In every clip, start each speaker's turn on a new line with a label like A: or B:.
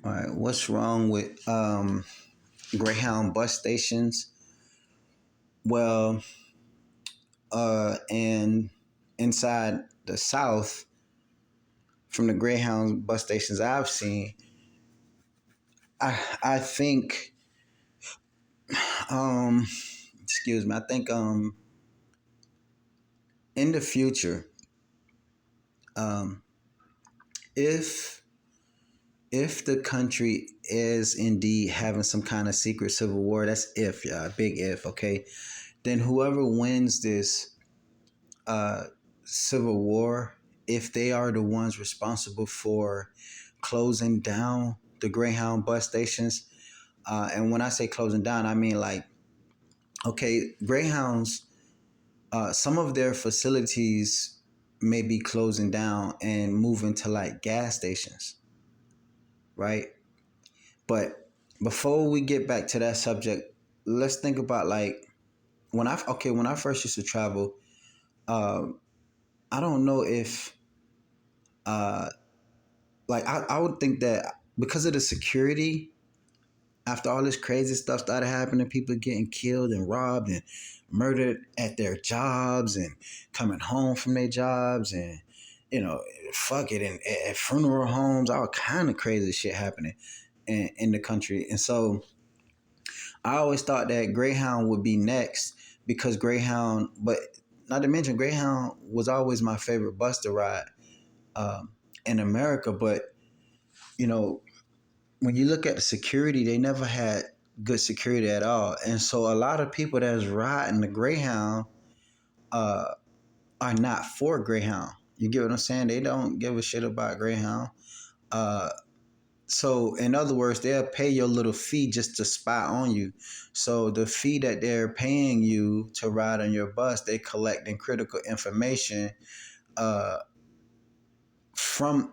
A: All right, what's wrong with Greyhound bus stations? Well, and inside the South, from the Greyhound bus stations I've seen, I think, um, excuse me, I think in the future, um, if if the country is indeed having some kind of secret civil war, that's if, yeah, big if, okay, then whoever wins this uh, civil war, if they are the ones responsible for closing down the Greyhound bus stations, and when I say closing down, I mean like, okay, Greyhounds, some of their facilities may be closing down and moving to like gas stations, right? But before we get back to that subject, let's think about like when I first used to travel. Uh, I don't know if uh, I would think that because of the security, after all this crazy stuff started happening, people getting killed and robbed and murdered at their jobs and coming home from their jobs and you know, fuck it, and at funeral homes, all kind of crazy shit happening in the country. And so I always thought that Greyhound would be next because Greyhound, but not to mention Greyhound was always my favorite bus to ride um, in America. But you know, when you look at the security, they never had good security at all. And so a lot of people that's riding the Greyhound uh, are not for Greyhound. You get what I'm saying? They don't give a shit about Greyhound. Uh, so in other words, they'll pay your little fee just to spy on you. So the fee that they're paying you to ride on your bus, they collecting critical information uh, from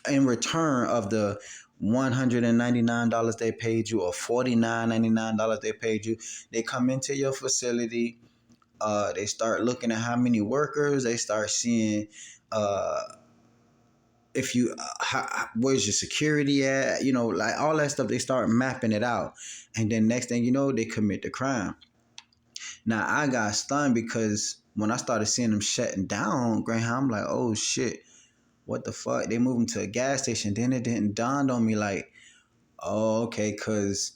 A: in return of the $199 they paid you or $49.99 they paid you. They come into your facility. They start looking at how many workers. They start seeing uh, if you where's your security at. You know, like all that stuff. They start mapping it out, and then next thing you know, they commit the crime. Now I got stunned because when I started seeing them shutting down Greyhound, I'm like, oh shit, what the fuck? They moved them to a gas station. Then it didn't dawn on me like, oh, okay, cause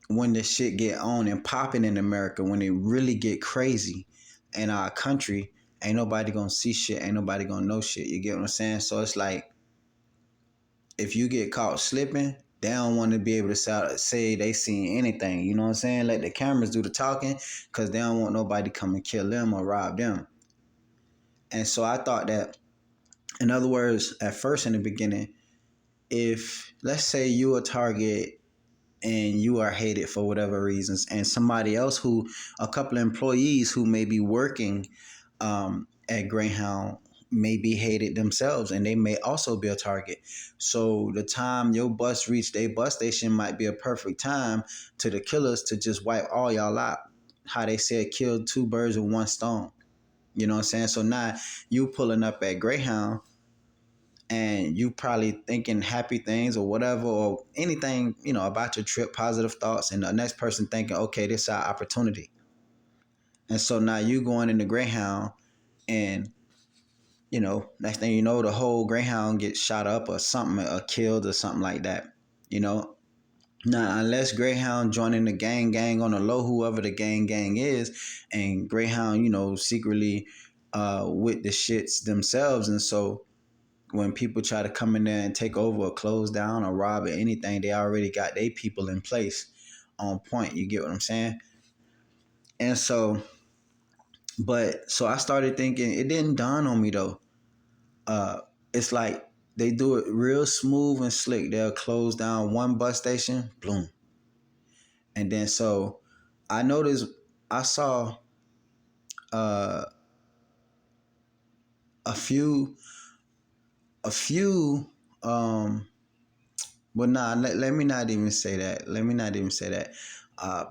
A: when the shit get on and popping in America, when it really get crazy in our country, ain't nobody gonna see shit, ain't nobody gonna know shit. You get what I'm saying? So it's like if you get caught slipping, they don't want to be able to say they seen anything. You know what I'm saying? Let the cameras do the talking because they don't want nobody to come and kill them or rob them. And so I thought that, in other words, at first in the beginning, if let's say you a target and you are hated for whatever reasons, and somebody else who, a couple of employees who may be working at Greyhound may be hated themselves and they may also be a target. So the time your bus reached a bus station might be a perfect time to the killers to just wipe all y'all out. How they said, kill two birds with one stone. You know what I'm saying? So now you pulling up at Greyhound and you probably thinking happy things or whatever or anything, you know, about your trip, positive thoughts, and the next person thinking, okay, this is our opportunity. And so now you going into Greyhound and you know, next thing you know, the whole Greyhound gets shot up or something or killed or something like that. You know, now unless Greyhound joining the gang on the low, whoever the gang is, and Greyhound, you know, secretly with the shits themselves, and so when people try to come in there and take over or close down or rob or anything, they already got their people in place on point. You get what I'm saying? And so, but so I started thinking, it didn't dawn on me though. Uh, it's like they do it real smooth and slick. They'll close down one bus station, boom. And then so I noticed, I saw uh, a few, a few, um, well, nah, let me not even say that. Let me not even say that.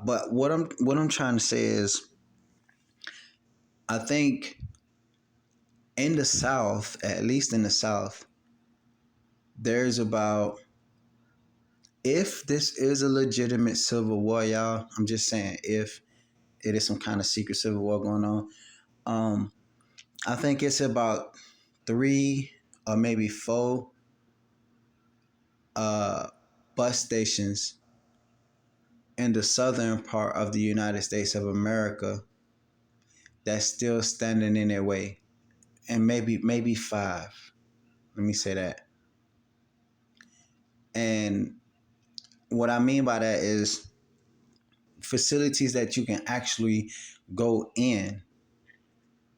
A: But what I'm trying to say is, I think in the South, at least in the South, there's about if this is a legitimate civil war, y'all, I'm just saying, if it is some kind of secret civil war going on, um, I think it's about three or maybe four uh, bus stations in the southern part of the United States of America that's still standing in their way, and maybe five. Let me say that. And what I mean by that is facilities that you can actually go in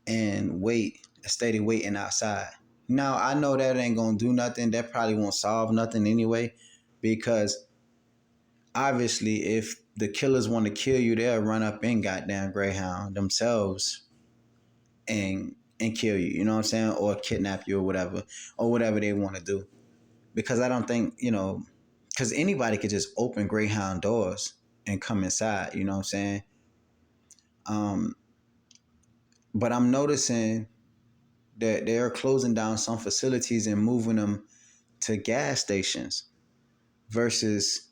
A: and wait, steady waiting outside. Now I know that ain't gonna do nothing. That probably won't solve nothing anyway, because obviously if the killers want to kill you, they'll run up in goddamn Greyhound themselves and kill you. You know what I'm saying? Or kidnap you or whatever they want to do. Because I don't think because anybody could just open Greyhound doors and come inside. You know what I'm saying? Um, but I'm noticing that they're closing down some facilities and moving them to gas stations versus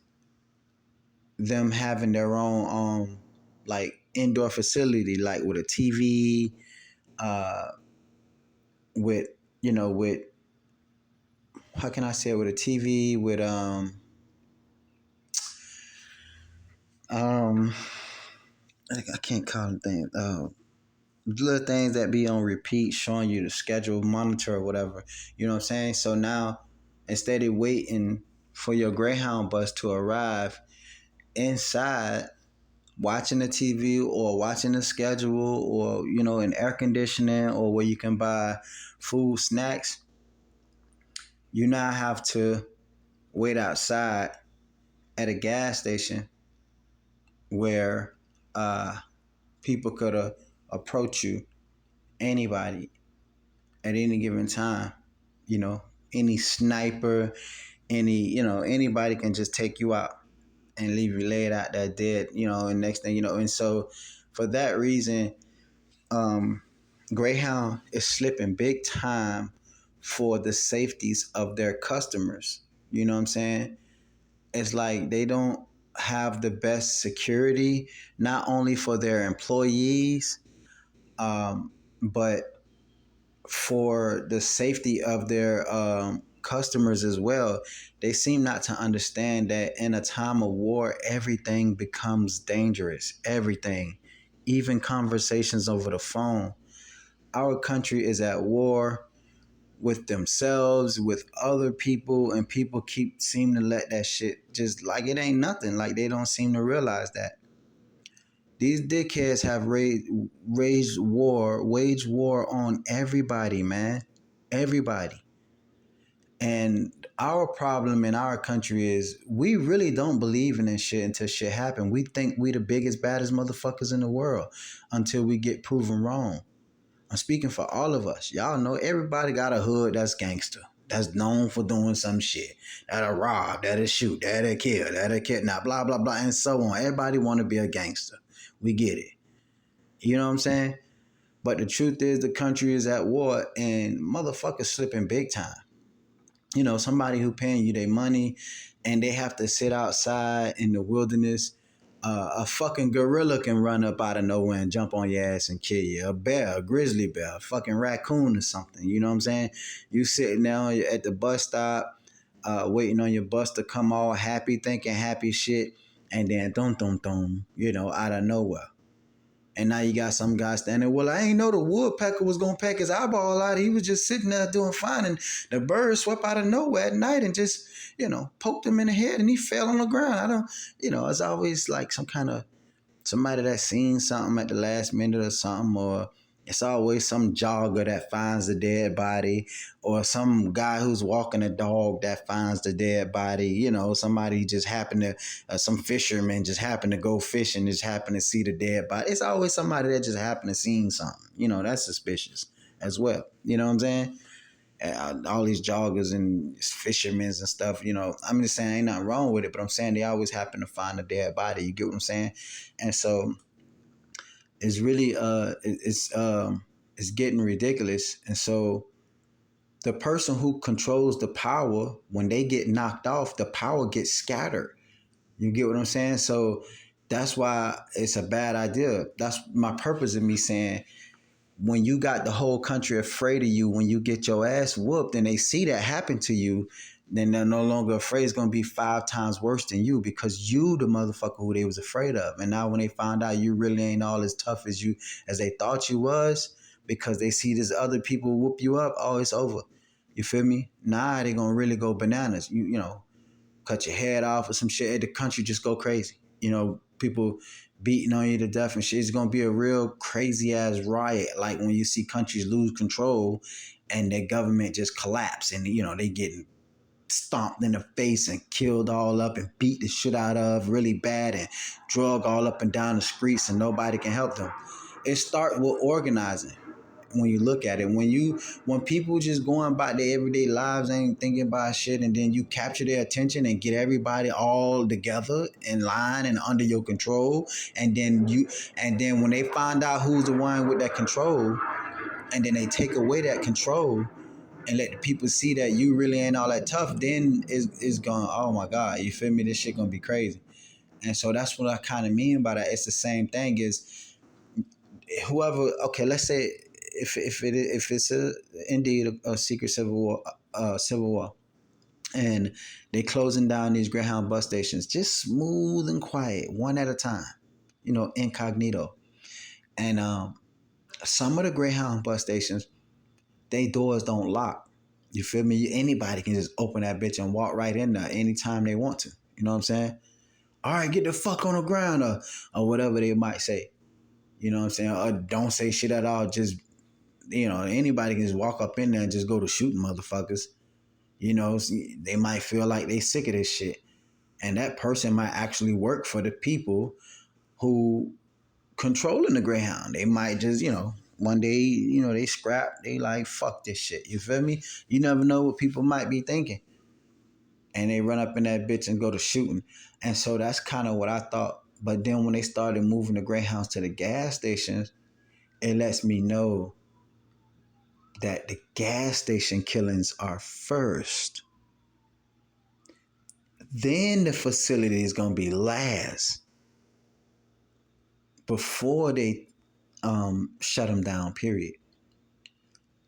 A: them having their own like indoor facility, like with a TV, uh with with, how can I say it, with a TV with um I can't call them things, little things that be on repeat, showing you the schedule, monitor or whatever. You know what I'm saying? So now, instead of waiting for your Greyhound bus to arrive inside, watching the TV or watching the schedule, or in air conditioning, or where you can buy food, snacks, you now have to wait outside at a gas station where people could approach you, anybody, at any given time. You know, any sniper, anybody can just take you out and leave you laid out there dead. And next thing you know, and so for that reason, um, Greyhound is slipping big time for the safeties of their customers. You know what I'm saying? It's like they don't have the best security, not only for their employees, but for the safety of their customers as well. They seem not to understand that in a time of war, everything becomes dangerous. Everything, even conversations over the phone. Our country is at war with themselves, with other people, and people seem to let that shit just like it ain't nothing. Like they don't seem to realize that these dickheads have waged war on everybody, man. Everybody. And our problem in our country is we really don't believe in this shit until shit happen. We think we the biggest, baddest motherfuckers in the world until we get proven wrong. I'm speaking for all of us. Y'all know everybody got a hood that's gangster, that's known for doing some shit. That'll rob, that'll shoot, that'll kill, that'll kidnap, blah, blah, blah, and so on. Everybody want to be a gangster. We get it. You know what I'm saying? But the truth is the country is at war and motherfuckers slipping big time. Somebody who paying you their money and they have to sit outside in the wilderness. A fucking gorilla can run up out of nowhere and jump on your ass and kill you. A bear, a grizzly bear, a fucking raccoon or something. You know what I'm saying? You sitting down at the bus stop, waiting on your bus to come all happy, thinking happy shit, and then dum dum dum, out of nowhere. And now you got some guy standing, well, I ain't know the woodpecker was going to peck his eyeball out. He was just sitting there doing fine. And the bird swept out of nowhere at night and just, poked him in the head and he fell on the ground. It's always like some kind of somebody that seen something at the last minute or something, or it's always some jogger that finds the dead body, or some guy who's walking a dog that finds the dead body. Somebody just happened to, some fisherman just happened to go fishing, just happened to see the dead body. It's always somebody that just happened to see something. That's suspicious as well. You know what I'm saying? All these joggers and fishermen and stuff, I'm just saying ain't nothing wrong with it, but I'm saying they always happen to find a dead body. You get what I'm saying? And so it's really it's getting ridiculous. And so the person who controls the power, when they get knocked off, the power gets scattered. You get what I'm saying? So that's why it's a bad idea. That's my purpose of me saying, when you got the whole country afraid of you, when you get your ass whooped and they see that happen to you, then they're no longer afraid. It's going to be 5 times worse than you, because you the motherfucker who they was afraid of. And now when they find out you really ain't all as tough as they thought you was, because they see this other people whoop you up, oh, it's over. You feel me? Nah, they going to really go bananas. You know, cut your head off or some shit. The country just go crazy. You know, people beating on you to death and shit. It's gonna be a real crazy ass riot. Like when you see countries lose control and their government just collapse, and you know they getting stomped in the face and killed all up and beat the shit out of really bad and drug all up and down the streets, and nobody can help them. It starts with organizing. When you look at it, when people just going about their everyday lives, ain't thinking about shit, and then you capture their attention and get everybody all together in line and under your control, and then when they find out who's the one with that control, and then they take away that control and let the people see that you really ain't all that tough, then it's going, oh my god, you feel me, this shit gonna be crazy. And so that's what I kind of mean by that. It's the same thing as whoever, okay, let's say if it's indeed a secret civil war, and they closing down these Greyhound bus stations, just smooth and quiet, one at a time, you know, incognito. And some of the Greyhound bus stations, they doors don't lock. You feel me? Anybody can just open that bitch and walk right in there anytime they want to. You know what I'm saying? All right, get the fuck on the ground, or whatever they might say. You know what I'm saying? Or don't say shit at all. Just, you know, anybody can just walk up in there and just go to shooting motherfuckers. You know, they might feel like they sick of this shit. And that person might actually work for the people who controlling the Greyhound. They might just, you know, one day, you know, they scrap. They like, fuck this shit. You feel me? You never know what people might be thinking. And they run up in that bitch and go to shooting. And so that's kind of what I thought. But then when they started moving the Greyhounds to the gas stations, it lets me know that the gas station killings are first. Then the facility is going to be last, before they shut them down, period.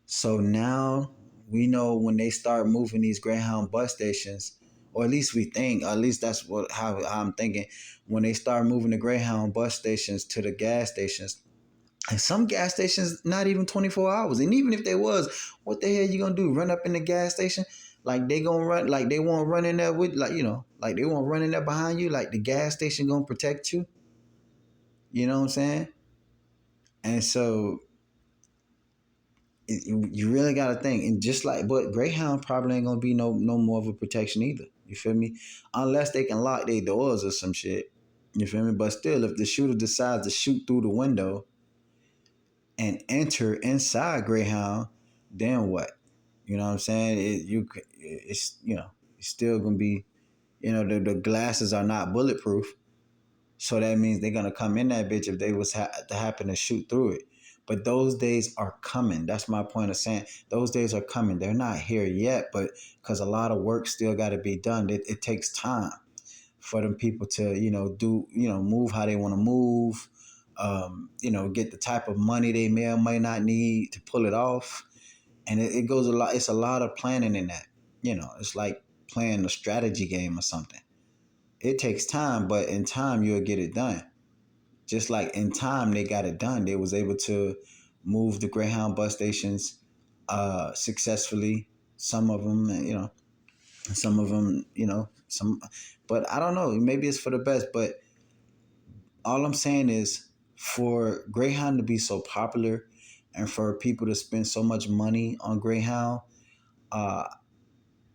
A: So now we know when they start moving these Greyhound bus stations, or at least we think, or at least that's how I'm thinking, when they start moving the Greyhound bus stations to the gas stations. And some gas stations not even 24 hours. And even if they was, what the hell you gonna do? Run up in the gas station? Like they gonna run, like they won't run in there with, like, you know, like they won't run in there behind you. Like the gas station gonna protect you. You know what I'm saying? And so you really gotta think. And just like, but Greyhound probably ain't gonna be no more of a protection either. You feel me? Unless they can lock their doors or some shit. You feel me? But still, if the shooter decides to shoot through the window and enter inside Greyhound, then what? You know what I'm saying? It's, you know, it's still gonna be, you know, the glasses are not bulletproof, so that means they're gonna come in that bitch if they was to happen to shoot through it. But those days are coming. That's my point of saying those days are coming. They're not here yet, but because a lot of work still got to be done. It takes time for them people to, you know, do, you know, move how they want to move, you know, get the type of money they may or may not need to pull it off. And it goes a lot. It's a lot of planning in that. You know, it's like playing a strategy game or something. It takes time, but in time you'll get it done. Just like in time they got it done. They was able to move the Greyhound bus stations successfully. Some of them, you know, some of them, you know, some, but I don't know. Maybe it's for the best. But all I'm saying is, for Greyhound to be so popular and for people to spend so much money on Greyhound, uh,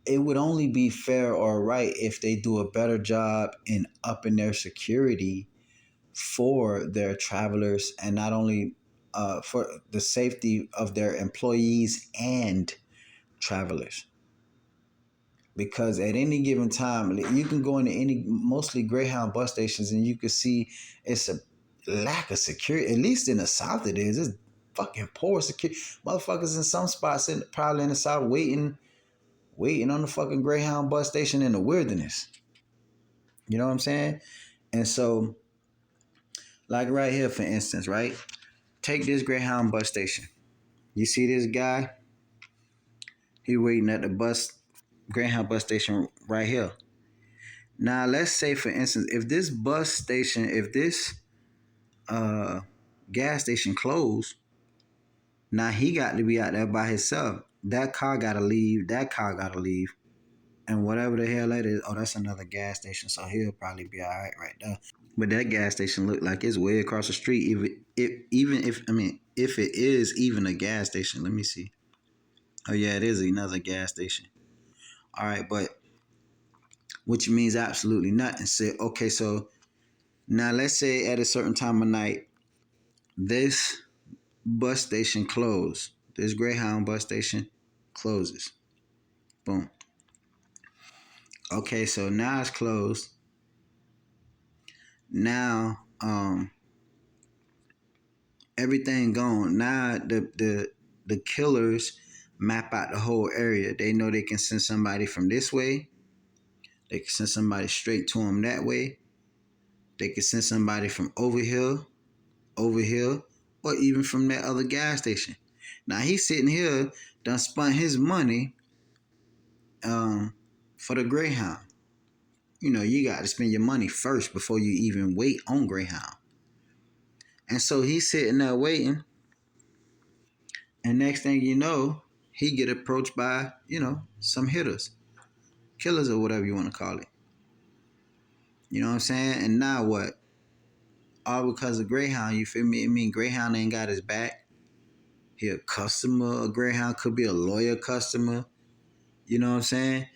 A: it would only be fair or right if they do a better job in upping their security for their travelers, and not only for the safety of their employees and travelers. Because at any given time, you can go into any, mostly Greyhound bus stations, and you can see it's a lack of security. At least in the South, it is. It's fucking poor security. Motherfuckers in some spots, probably in the South, waiting on the fucking Greyhound bus station in the wilderness. You know what I'm saying? And so, like right here, for instance, right? Take this Greyhound bus station. You see this guy? He waiting at the Greyhound bus station right here. Now, let's say, for instance, if this uh gas station closed, now he got to be out there by himself. That car gotta leave. That car gotta leave. And whatever the hell that is, oh, that's another gas station. So he'll probably be all right there. But that gas station look like it's way across the street. Even if I mean if it is even a gas station, let me see. Oh yeah, it is another gas station. All right, but which means absolutely nothing. So okay, so now let's say at a certain time of night, this bus station closed. This Greyhound bus station closes. Boom. Okay, so now it's closed. Now, everything gone. Now the killers map out the whole area. They know they can send somebody from this way. They can send somebody straight to them that way. They can send somebody from over here, or even from that other gas station. Now he's sitting here, done spent his money for the Greyhound. You know, you got to spend your money first before you even wait on Greyhound. And so he's sitting there waiting. And next thing you know, he get approached by, some hitters, killers or whatever you want to call it. You know what I'm saying? And now what? All because of Greyhound, you feel me? I mean, Greyhound ain't got his back. He a customer. A Greyhound could be a loyal customer. You know what I'm saying?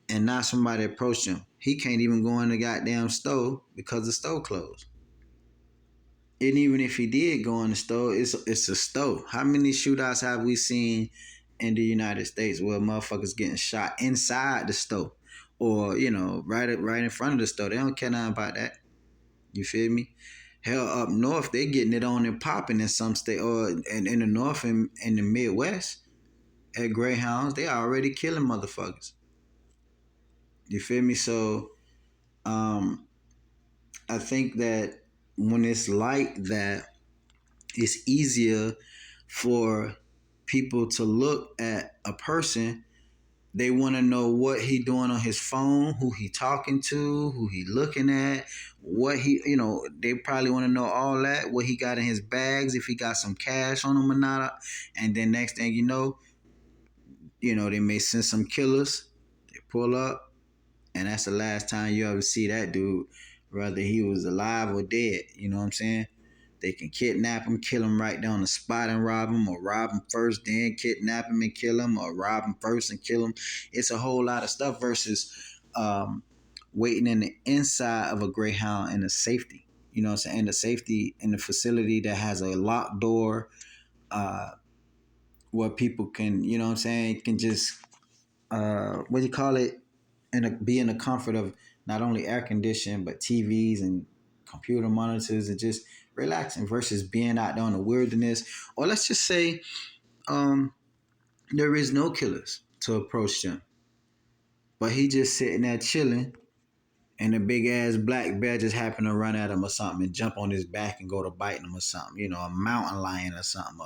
A: And now somebody approached him. He can't even go in the goddamn store because the store closed. And even if he did go in the store, it's a store. How many shootouts have we seen in the United States where motherfuckers getting shot inside the store, or right in front of the store? They don't care nothing about that. You feel me? Hell, up north they getting it on and popping in some state, or in the north and in the Midwest at Greyhounds, they already killing motherfuckers. You feel me? So, I think that when it's like that, it's easier for people to look at a person. They want to know what he doing on his phone, who he talking to, who he looking at, what they probably want to know all that, what he got in his bags, if he got some cash on him or not. And then next thing they may send some killers. They pull up, and that's the last time you ever see that dude, whether he was alive or dead. You know what I'm saying? They can kidnap him, kill him right there on the spot and rob him, or rob him first, then kidnap him and kill him, or rob him first and kill him. It's a whole lot of stuff versus waiting in the inside of a Greyhound in the safety. You know what I'm saying? The safety in the facility that has a locked door, where people can, you know what I'm saying, can just, what do you call it? Be in the comfort of not only air conditioning, but TVs and computer monitors, and just relaxing versus being out there in the wilderness. Or let's just say there is no killers to approach them, but he just sitting there chilling, and a big ass black bear just happen to run at him or something and jump on his back and go to biting him or something. A mountain lion or something,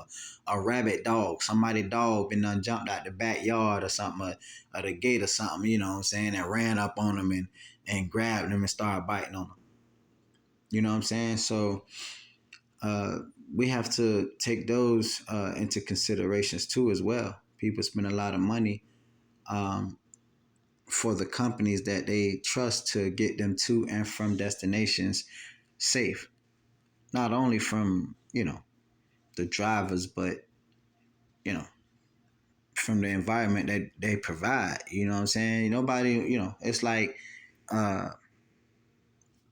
A: a rabid dog. Somebody dog been done jumped out the backyard or something, or the gate or something, you know what I'm saying, and ran up on him and grabbed him and started biting on him. You know what I'm saying? So we have to take those into considerations too as well. People spend a lot of money for the companies that they trust to get them to and from destinations safe. Not only from, the drivers, but, from the environment that they provide. You know what I'm saying? Nobody, it's like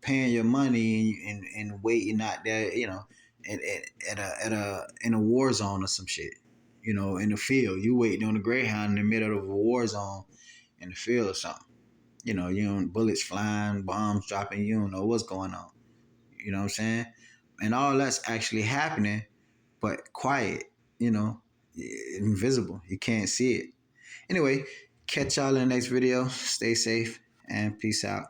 A: paying your money and waiting out there, in a war zone or some shit. In the field. You waiting on the Greyhound in the middle of a war zone in the field or something. Bullets flying, bombs dropping, you don't know what's going on. You know what I'm saying? And all that's actually happening, but quiet. you know, invisible. You can't see it. Anyway, catch y'all in the next video. Stay safe and peace out.